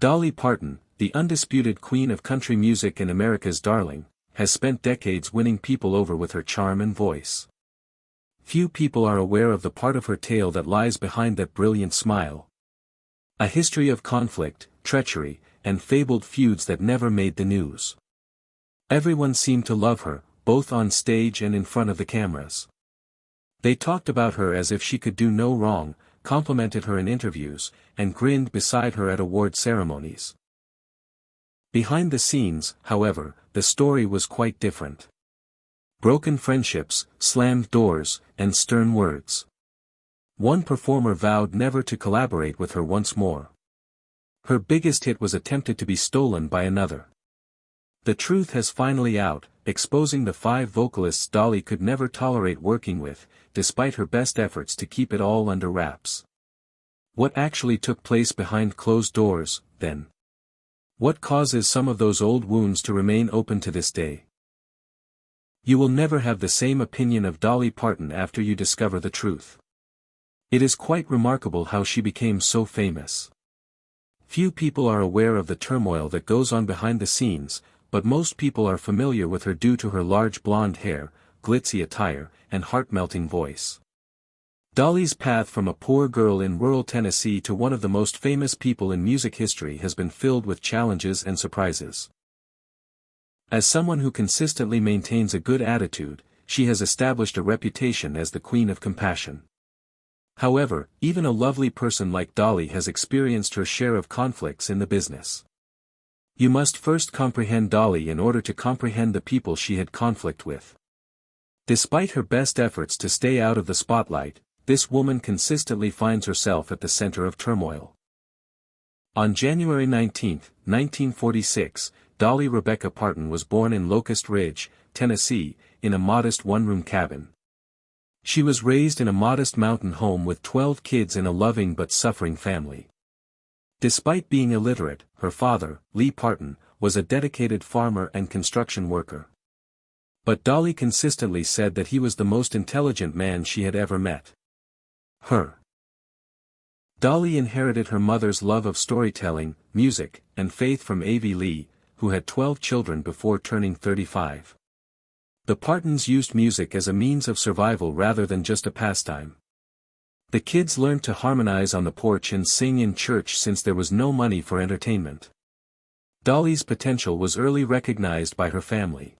Dolly Parton, the undisputed queen of country music and America's darling, has spent decades winning people over with her charm and voice. Few people are aware of the part of her tale that lies behind that brilliant smile. A history of conflict, treachery, and fabled feuds that never made the news. Everyone seemed to love her, both on stage and in front of the cameras. They talked about her as if she could do no wrong, complimented her in interviews, and grinned beside her at award ceremonies. Behind the scenes, however, the story was quite different. Broken friendships, slammed doors, and stern words. One performer vowed never to collaborate with her once more. Her biggest hit was attempted to be stolen by another. The truth has finally out, exposing the 5 vocalists Dolly could never tolerate working with, despite her best efforts to keep it all under wraps. What actually took place behind closed doors, then? What causes some of those old wounds to remain open to this day? You will never have the same opinion of Dolly Parton after you discover the truth. It is quite remarkable how she became so famous. Few people are aware of the turmoil that goes on behind the scenes, but most people are familiar with her due to her large blonde hair, glitzy attire, and heart-melting voice. Dolly's path from a poor girl in rural Tennessee to one of the most famous people in music history has been filled with challenges and surprises. As someone who consistently maintains a good attitude, she has established a reputation as the Queen of Compassion. However, even a lovely person like Dolly has experienced her share of conflicts in the business. You must first comprehend Dolly in order to comprehend the people she had conflict with. Despite her best efforts to stay out of the spotlight, this woman consistently finds herself at the center of turmoil. On January 19, 1946, Dolly Rebecca Parton was born in Locust Ridge, Tennessee, in a modest one-room cabin. She was raised in a modest mountain home with 12 kids in a loving but suffering family. Despite being illiterate, her father, Lee Parton, was a dedicated farmer and construction worker. But Dolly consistently said that he was the most intelligent man she had ever met. Dolly inherited her mother's love of storytelling, music, and faith from A.V. Lee, who had 12 children before turning 35. The Partons used music as a means of survival rather than just a pastime. The kids learned to harmonize on the porch and sing in church since there was no money for entertainment. Dolly's potential was early recognized by her family.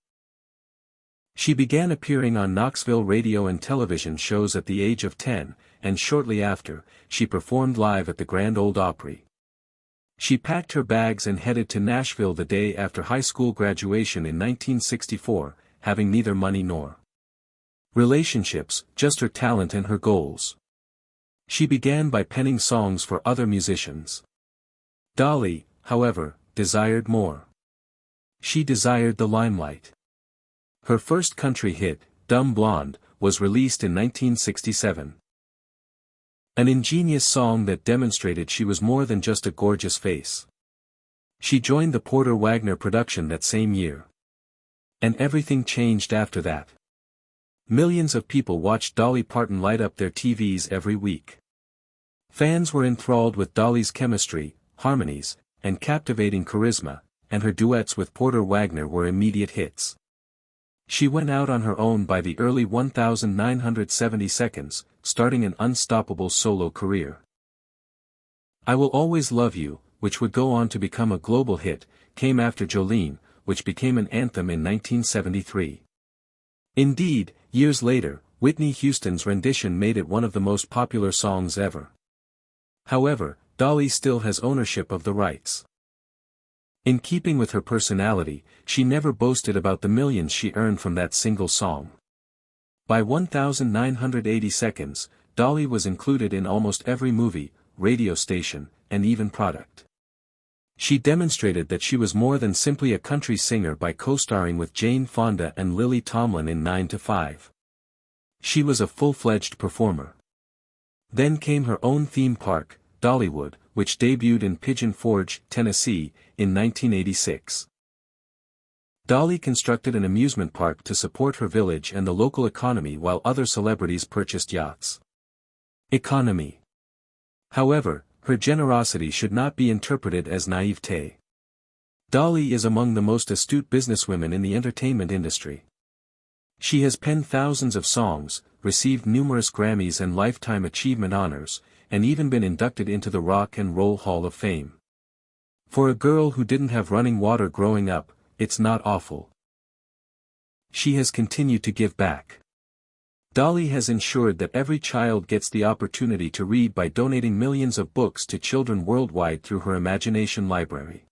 She began appearing on Knoxville radio and television shows at the age of 10, and shortly after, she performed live at the Grand Ole Opry. She packed her bags and headed to Nashville the day after high school graduation in 1964, having neither money nor relationships, just her talent and her goals. She began by penning songs for other musicians. Dolly, however, desired more. She desired the limelight. Her first country hit, Dumb Blonde, was released in 1967. An ingenious song that demonstrated she was more than just a gorgeous face. She joined the Porter Wagoner production that same year. And everything changed after that. Millions of people watched Dolly Parton light up their TVs every week. Fans were enthralled with Dolly's chemistry, harmonies, and captivating charisma, and her duets with Porter Wagoner were immediate hits. She went out on her own by the early 1970 seconds, starting an unstoppable solo career. I Will Always Love You, which would go on to become a global hit, came after Jolene, which became an anthem in 1973. Indeed, years later, Whitney Houston's rendition made it one of the most popular songs ever. However, Dolly still has ownership of the rights. In keeping with her personality, she never boasted about the millions she earned from that single song. By 1980 seconds, Dolly was included in almost every movie, radio station, and even product. She demonstrated that she was more than simply a country singer by co-starring with Jane Fonda and Lily Tomlin in 9 to 5. She was a full-fledged performer. Then came her own theme park, Dollywood, which debuted in Pigeon Forge, Tennessee, in 1986. Dolly constructed an amusement park to support her village and the local economy while other celebrities purchased yachts. Economy. However, her generosity should not be interpreted as naivete. Dolly is among the most astute businesswomen in the entertainment industry. She has penned thousands of songs, received numerous Grammys and Lifetime Achievement honors, and even been inducted into the Rock and Roll Hall of Fame. For a girl who didn't have running water growing up, it's not awful. She has continued to give back. Dolly has ensured that every child gets the opportunity to read by donating millions of books to children worldwide through her Imagination Library.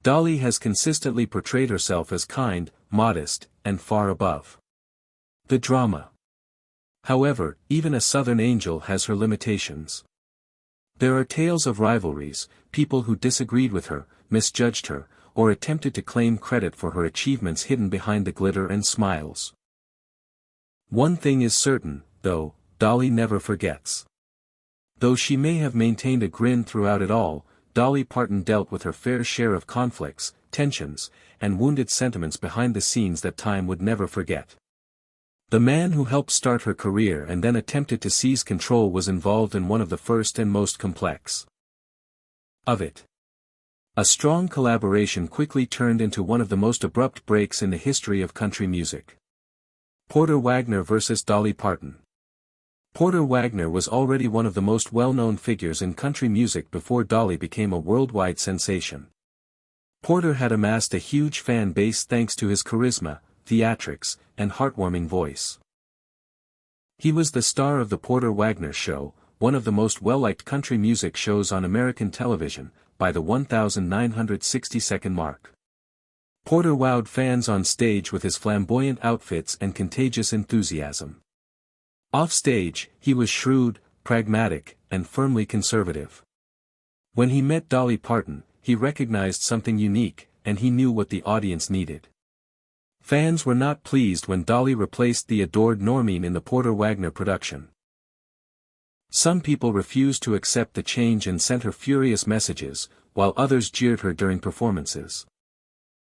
Dolly has consistently portrayed herself as kind, modest, and far above the drama. However, even a Southern angel has her limitations. There are tales of rivalries, people who disagreed with her, misjudged her, or attempted to claim credit for her achievements hidden behind the glitter and smiles. One thing is certain, though, Dolly never forgets. Though she may have maintained a grin throughout it all, Dolly Parton dealt with her fair share of conflicts, tensions, and wounded sentiments behind the scenes that time would never forget. The man who helped start her career and then attempted to seize control was involved in one of the first and most complex of it. A strong collaboration quickly turned into one of the most abrupt breaks in the history of country music. Porter Wagoner vs. Dolly Parton. Porter Wagoner was already one of the most well-known figures in country music before Dolly became a worldwide sensation. Porter had amassed a huge fan base thanks to his charisma, theatrics, and heartwarming voice. He was the star of the Porter Wagoner Show, one of the most well-liked country music shows on American television, by the 1,960-second mark. Porter wowed fans on stage with his flamboyant outfits and contagious enthusiasm. Off stage, he was shrewd, pragmatic, and firmly conservative. When he met Dolly Parton, he recognized something unique, and he knew what the audience needed. Fans were not pleased when Dolly replaced the adored Normine in the Porter Wagoner production. Some people refused to accept the change and sent her furious messages, while others jeered her during performances.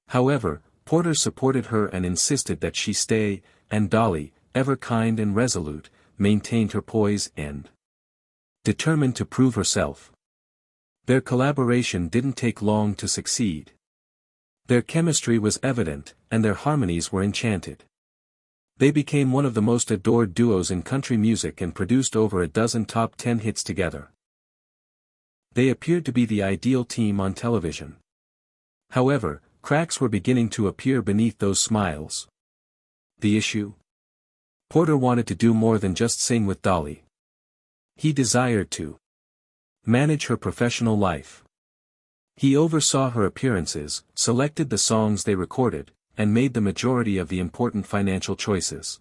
However, Porter supported her and insisted that she stay, and Dolly, ever kind and resolute, maintained her poise and determined to prove herself. Their collaboration didn't take long to succeed. Their chemistry was evident, and their harmonies were enchanted. They became one of the most adored duos in country music and produced over a dozen top 10 hits together. They appeared to be the ideal team on television. However, cracks were beginning to appear beneath those smiles. The issue? Porter wanted to do more than just sing with Dolly. He desired to manage her professional life. He oversaw her appearances, selected the songs they recorded, and made the majority of the important financial choices.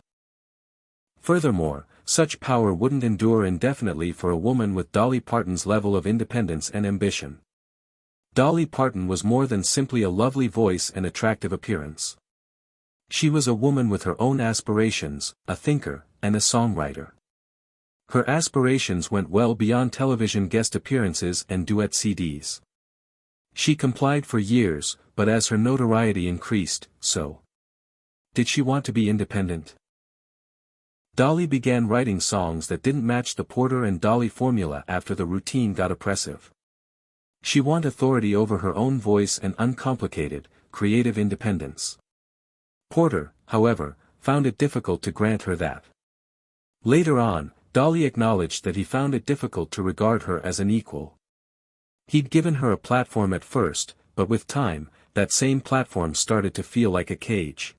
Furthermore, such power wouldn't endure indefinitely for a woman with Dolly Parton's level of independence and ambition. Dolly Parton was more than simply a lovely voice and attractive appearance. She was a woman with her own aspirations, a thinker, and a songwriter. Her aspirations went well beyond television guest appearances and duet CDs. She complied for years, but as her notoriety increased, so did she want to be independent? Dolly began writing songs that didn't match the Porter and Dolly formula after the routine got oppressive. She wanted authority over her own voice and uncomplicated, creative independence. Porter, however, found it difficult to grant her that. Later on, Dolly acknowledged that he found it difficult to regard her as an equal. He'd given her a platform at first, but with time, that same platform started to feel like a cage.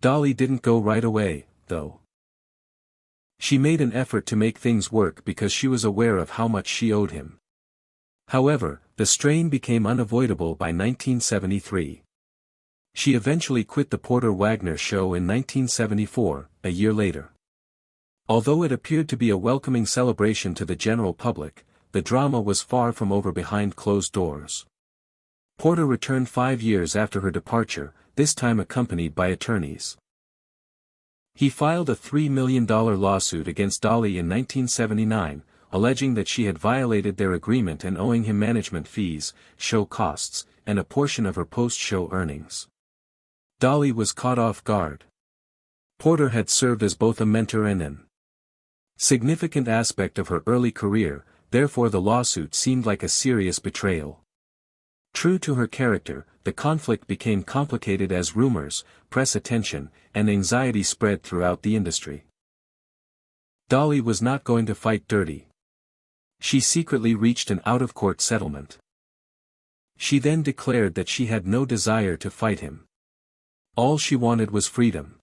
Dolly didn't go right away, though. She made an effort to make things work because she was aware of how much she owed him. However, the strain became unavoidable by 1973. She eventually quit the Porter Wagoner Show in 1974, a year later. Although it appeared to be a welcoming celebration to the general public, the drama was far from over behind closed doors. Porter returned 5 years after her departure, this time accompanied by attorneys. He filed a $3 million lawsuit against Dolly in 1979, alleging that she had violated their agreement and owing him management fees, show costs, and a portion of her post-show earnings. Dolly was caught off guard. Porter had served as both a mentor and an significant aspect of her early career, therefore the lawsuit seemed like a serious betrayal. True to her character, the conflict became complicated as rumors, press attention, and anxiety spread throughout the industry. Dolly was not going to fight dirty. She secretly reached an out-of-court settlement. She then declared that she had no desire to fight him. All she wanted was freedom.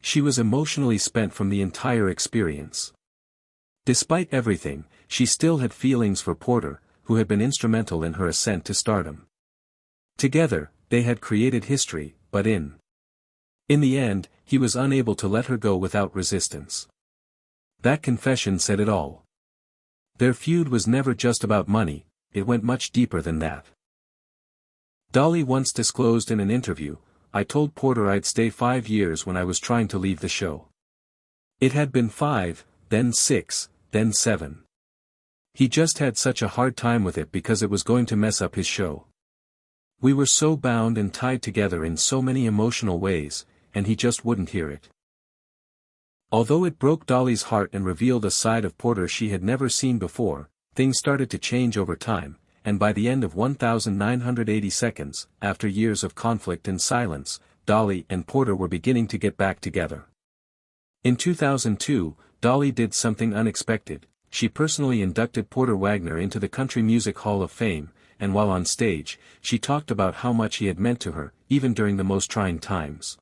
She was emotionally spent from the entire experience. Despite everything, she still had feelings for Porter, who had been instrumental in her ascent to stardom. Together, they had created history, but in the end, he was unable to let her go without resistance. That confession said it all. Their feud was never just about money, it went much deeper than that. Dolly once disclosed in an interview, "I told Porter I'd stay 5 years when I was trying to leave the show. It had been 5, then 6, then 7. He just had such a hard time with it because it was going to mess up his show. We were so bound and tied together in so many emotional ways, and he just wouldn't hear it." Although it broke Dolly's heart and revealed a side of Porter she had never seen before, things started to change over time, and by the end of 1980 seconds, after years of conflict and silence, Dolly and Porter were beginning to get back together. In 2002, Dolly did something unexpected. She personally inducted Porter Wagoner into the Country Music Hall of Fame, and while on stage, she talked about how much he had meant to her, even during the most trying times.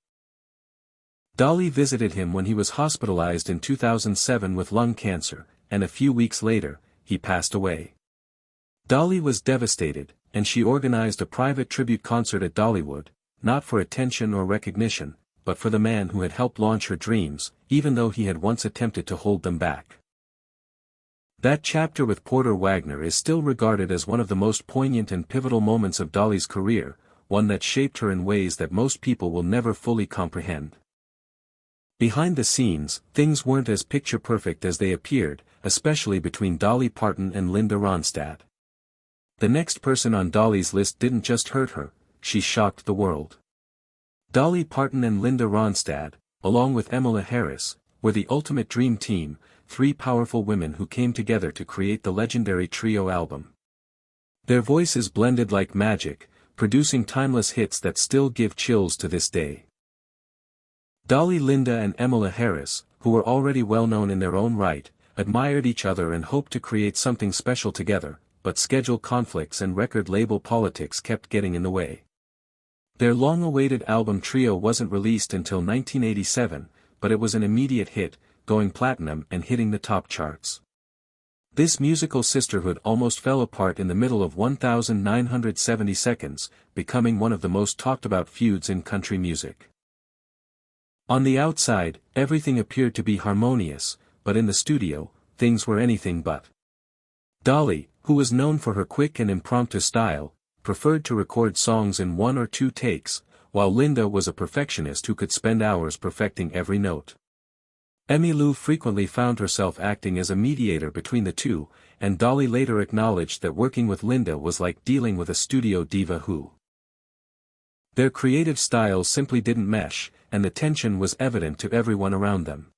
Dolly visited him when he was hospitalized in 2007 with lung cancer, and a few weeks later, he passed away. Dolly was devastated, and she organized a private tribute concert at Dollywood, not for attention or recognition, but for the man who had helped launch her dreams, even though he had once attempted to hold them back. That chapter with Porter Wagoner is still regarded as one of the most poignant and pivotal moments of Dolly's career, one that shaped her in ways that most people will never fully comprehend. Behind the scenes, things weren't as picture-perfect as they appeared, especially between Dolly Parton and Linda Ronstadt. The next person on Dolly's list didn't just hurt her, she shocked the world. Dolly Parton and Linda Ronstadt, along with Emmylou Harris, were the ultimate dream team, 3 powerful women who came together to create the legendary trio album. Their voices blended like magic, producing timeless hits that still give chills to this day. Dolly, Linda and Emmylou Harris, who were already well known in their own right, admired each other and hoped to create something special together, but schedule conflicts and record label politics kept getting in the way. Their long-awaited album Trio wasn't released until 1987, but it was an immediate hit, going platinum and hitting the top charts. This musical sisterhood almost fell apart in the middle of 1970 seconds, becoming one of the most talked-about feuds in country music. On the outside, everything appeared to be harmonious, but in the studio, things were anything but. Dolly, who was known for her quick and impromptu style, preferred to record songs in 1 or 2 takes, while Linda was a perfectionist who could spend hours perfecting every note. Emmylou frequently found herself acting as a mediator between the two, and Dolly later acknowledged that working with Linda was like dealing with a studio diva who. Their creative styles simply didn't mesh, and the tension was evident to everyone around them.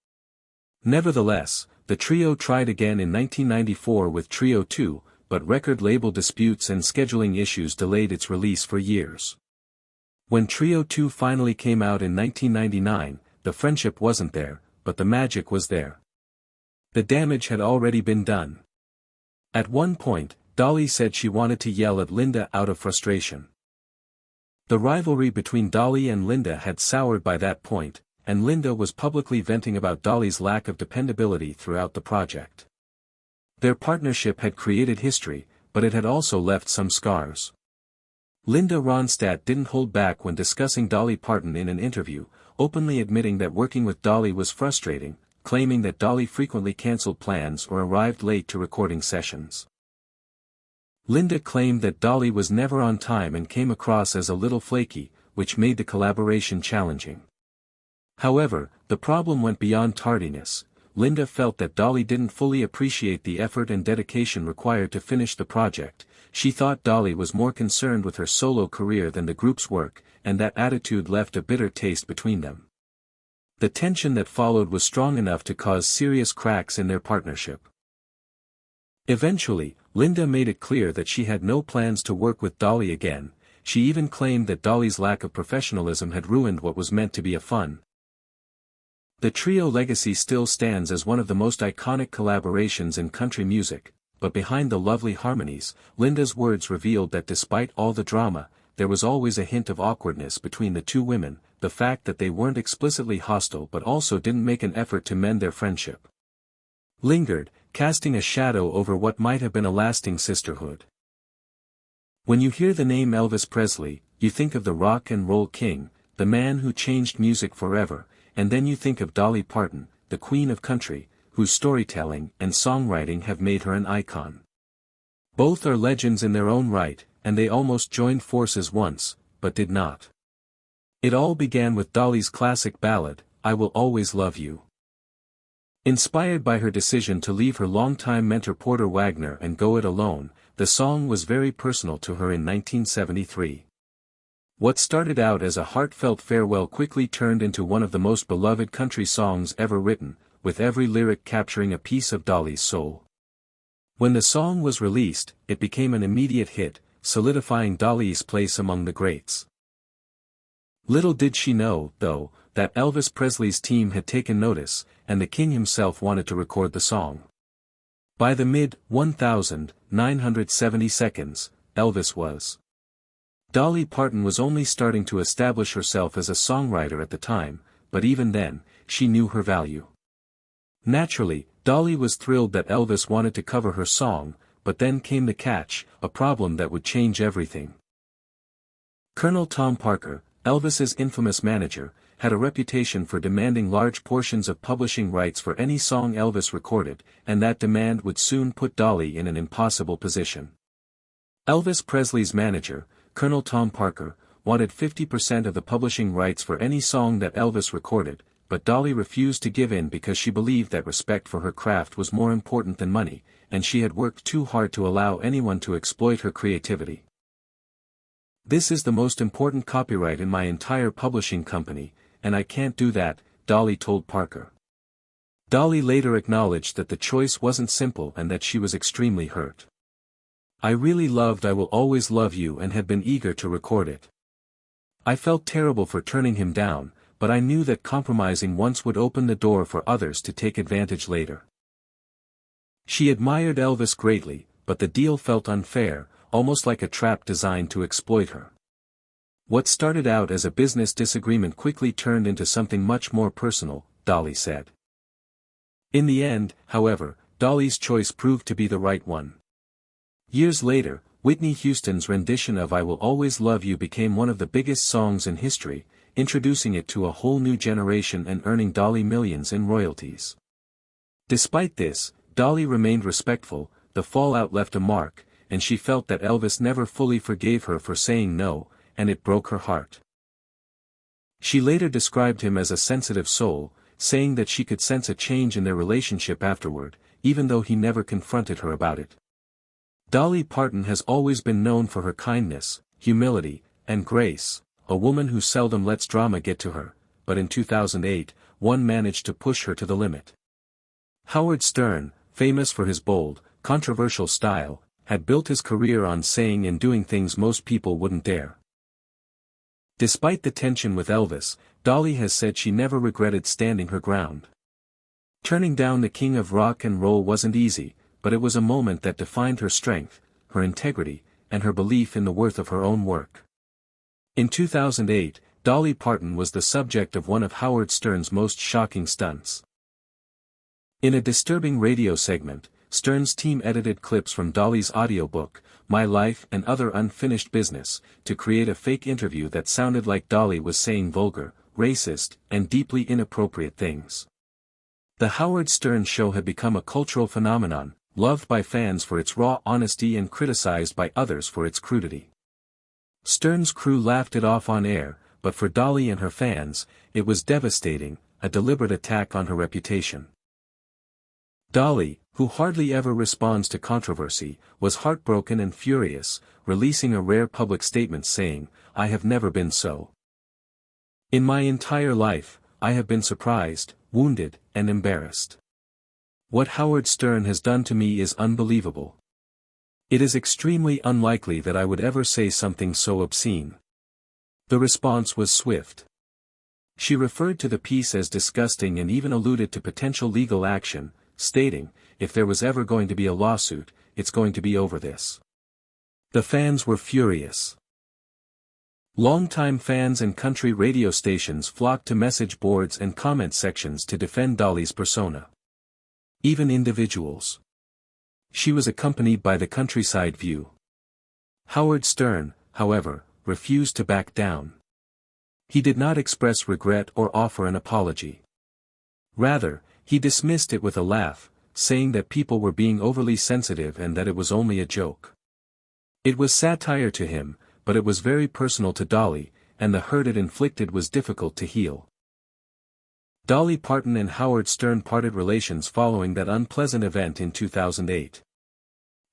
Nevertheless, the trio tried again in 1994 with Trio 2, but record label disputes and scheduling issues delayed its release for years. When Trio 2 finally came out in 1999, the friendship wasn't there, but the magic was there. The damage had already been done. At one point, Dolly said she wanted to yell at Linda out of frustration. The rivalry between Dolly and Linda had soured by that point, and Linda was publicly venting about Dolly's lack of dependability throughout the project. Their partnership had created history, but it had also left some scars. Linda Ronstadt didn't hold back when discussing Dolly Parton in an interview, openly admitting that working with Dolly was frustrating, claiming that Dolly frequently canceled plans or arrived late to recording sessions. Linda claimed that Dolly was never on time and came across as a little flaky, which made the collaboration challenging. However, the problem went beyond tardiness. Linda felt that Dolly didn't fully appreciate the effort and dedication required to finish the project. She thought Dolly was more concerned with her solo career than the group's work, and that attitude left a bitter taste between them. The tension that followed was strong enough to cause serious cracks in their partnership. Eventually, Linda made it clear that she had no plans to work with Dolly again. She even claimed that Dolly's lack of professionalism had ruined what was meant to be a fun. The trio legacy still stands as one of the most iconic collaborations in country music, but behind the lovely harmonies, Linda's words revealed that despite all the drama, there was always a hint of awkwardness between the two women, the fact that they weren't explicitly hostile but also didn't make an effort to mend their friendship lingered, casting a shadow over what might have been a lasting sisterhood. When you hear the name Elvis Presley, you think of the rock and roll king, the man who changed music forever, and then you think of Dolly Parton, the queen of country, whose storytelling and songwriting have made her an icon. Both are legends in their own right, and they almost joined forces once, but did not. It all began with Dolly's classic ballad, I Will Always Love You. Inspired by her decision to leave her longtime mentor Porter Wagoner and go it alone, the song was very personal to her in 1973. What started out as a heartfelt farewell quickly turned into one of the most beloved country songs ever written, with every lyric capturing a piece of Dolly's soul. When the song was released, it became an immediate hit, solidifying Dolly's place among the greats. Little did she know, though, that Elvis Presley's team had taken notice, and the king himself wanted to record the song. By the mid-1970 seconds, Elvis was. Dolly Parton was only starting to establish herself as a songwriter at the time, but even then, she knew her value. Naturally, Dolly was thrilled that Elvis wanted to cover her song, but then came the catch, a problem that would change everything. Colonel Tom Parker, Elvis's infamous manager, had a reputation for demanding large portions of publishing rights for any song Elvis recorded, and that demand would soon put Dolly in an impossible position. Elvis Presley's manager, Colonel Tom Parker, wanted 50% of the publishing rights for any song that Elvis recorded, but Dolly refused to give in because she believed that respect for her craft was more important than money, and she had worked too hard to allow anyone to exploit her creativity. This is the most important copyright in my entire publishing company, and I can't do that, Dolly told Parker. Dolly later acknowledged that the choice wasn't simple and that she was extremely hurt. I really loved I Will Always Love You and had been eager to record it. I felt terrible for turning him down, but I knew that compromising once would open the door for others to take advantage later. She admired Elvis greatly, but the deal felt unfair, almost like a trap designed to exploit her. What started out as a business disagreement quickly turned into something much more personal, Dolly said. In the end, however, Dolly's choice proved to be the right one. Years later, Whitney Houston's rendition of I Will Always Love You became one of the biggest songs in history, introducing it to a whole new generation and earning Dolly millions in royalties. Despite this, Dolly remained respectful, the fallout left a mark, and she felt that Elvis never fully forgave her for saying no, and it broke her heart. She later described him as a sensitive soul, saying that she could sense a change in their relationship afterward, even though he never confronted her about it. Dolly Parton has always been known for her kindness, humility, and grace, a woman who seldom lets drama get to her, but in 2008, one managed to push her to the limit. Howard Stern, famous for his bold, controversial style, had built his career on saying and doing things most people wouldn't dare. Despite the tension with Elvis, Dolly has said she never regretted standing her ground. Turning down the king of rock and roll wasn't easy, but it was a moment that defined her strength, her integrity, and her belief in the worth of her own work. In 2008, Dolly Parton was the subject of one of Howard Stern's most shocking stunts. In a disturbing radio segment, Stern's team edited clips from Dolly's audiobook, My Life and Other Unfinished Business, to create a fake interview that sounded like Dolly was saying vulgar, racist, and deeply inappropriate things. The Howard Stern show had become a cultural phenomenon, loved by fans for its raw honesty and criticized by others for its crudity. Stern's crew laughed it off on air, but for Dolly and her fans, it was devastating, a deliberate attack on her reputation. Dolly, who hardly ever responds to controversy, was heartbroken and furious, releasing a rare public statement saying, I have never been so. In my entire life, I have been surprised, wounded, and embarrassed. What Howard Stern has done to me is unbelievable. It is extremely unlikely that I would ever say something so obscene. The response was swift. She referred to the piece as disgusting and even alluded to potential legal action, stating, "If there was ever going to be a lawsuit, it's going to be over this." The fans were furious. Longtime fans and country radio stations flocked to message boards and comment sections to defend Dolly's persona. Even individuals. She was accompanied by the Countryside View. Howard Stern, however, refused to back down. He did not express regret or offer an apology. Rather, he dismissed it with a laugh, saying that people were being overly sensitive and that it was only a joke. It was satire to him, but it was very personal to Dolly, and the hurt it inflicted was difficult to heal. Dolly Parton and Howard Stern parted relations following that unpleasant event in 2008.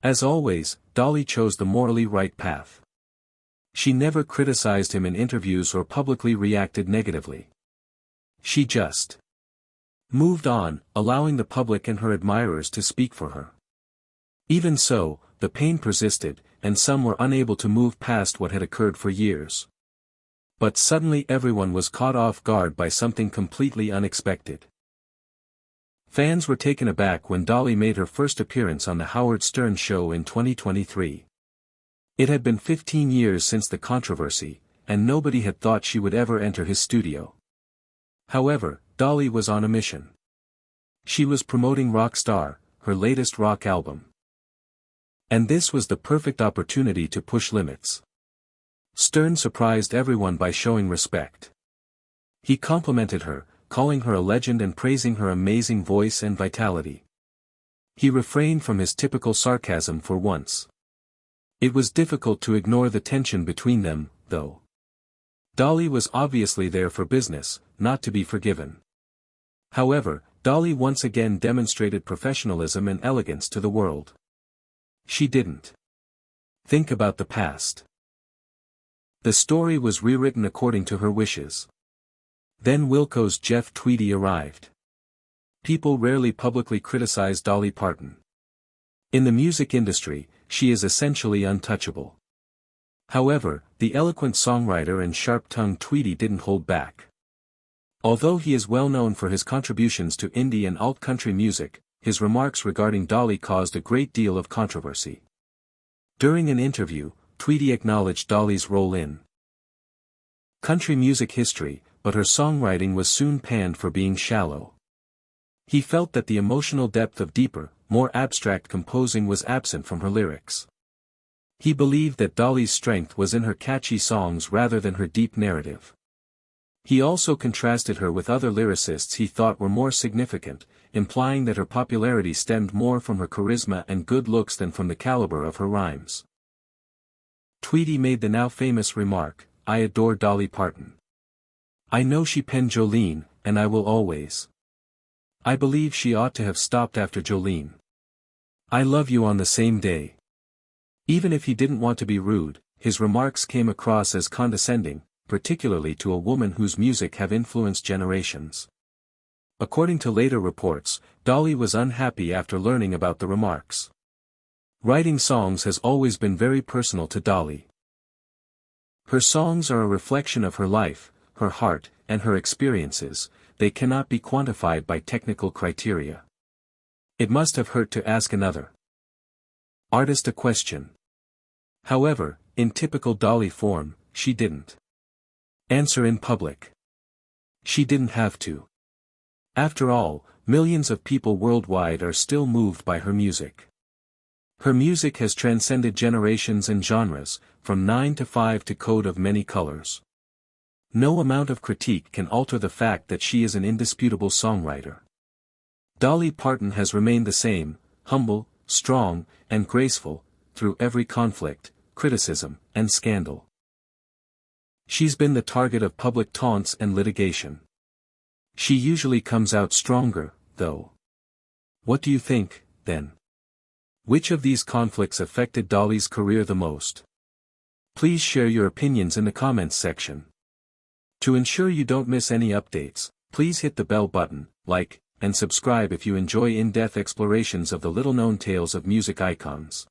As always, Dolly chose the morally right path. She never criticized him in interviews or publicly reacted negatively. She just moved on, allowing the public and her admirers to speak for her. Even so, the pain persisted, and some were unable to move past what had occurred for years. But suddenly everyone was caught off guard by something completely unexpected. Fans were taken aback when Dolly made her first appearance on the Howard Stern Show in 2023. It had been 15 years since the controversy, and nobody had thought she would ever enter his studio. However, Dolly was on a mission. She was promoting Rockstar, her latest rock album. And this was the perfect opportunity to push limits. Stern surprised everyone by showing respect. He complimented her, calling her a legend and praising her amazing voice and vitality. He refrained from his typical sarcasm for once. It was difficult to ignore the tension between them, though. Dolly was obviously there for business, not to be forgiven. However, Dolly once again demonstrated professionalism and elegance to the world. She didn't think about the past. The story was rewritten according to her wishes. Then Wilco's Jeff Tweedy arrived. People rarely publicly criticize Dolly Parton. In the music industry, she is essentially untouchable. However, the eloquent songwriter and sharp-tongued Tweedy didn't hold back. Although he is well known for his contributions to indie and alt-country music, his remarks regarding Dolly caused a great deal of controversy. During an interview, Tweedy acknowledged Dolly's role in country music history, but her songwriting was soon panned for being shallow. He felt that the emotional depth of deeper, more abstract composing was absent from her lyrics. He believed that Dolly's strength was in her catchy songs rather than her deep narrative. He also contrasted her with other lyricists he thought were more significant, implying that her popularity stemmed more from her charisma and good looks than from the caliber of her rhymes. Tweedy made the now famous remark, "I adore Dolly Parton. I know she penned Jolene, and I will always. I believe she ought to have stopped after Jolene. I love you on the same day." Even if he didn't want to be rude, his remarks came across as condescending, particularly to a woman whose music have influenced generations. According to later reports, Dolly was unhappy after learning about the remarks. Writing songs has always been very personal to Dolly. Her songs are a reflection of her life, her heart, and her experiences. They cannot be quantified by technical criteria. It must have hurt to ask another artist a question. However, in typical Dolly form, she didn't answer in public. She didn't have to. After all, millions of people worldwide are still moved by her music. Her music has transcended generations and genres, from 9 to 5 to Code of Many Colors. No amount of critique can alter the fact that she is an indisputable songwriter. Dolly Parton has remained the same, humble, strong, and graceful, through every conflict, criticism, and scandal. She's been the target of public taunts and litigation. She usually comes out stronger, though. What do you think, then? Which of these conflicts affected Dolly's career the most? Please share your opinions in the comments section. To ensure you don't miss any updates, please hit the bell button, like, and subscribe if you enjoy in-depth explorations of the little-known tales of music icons.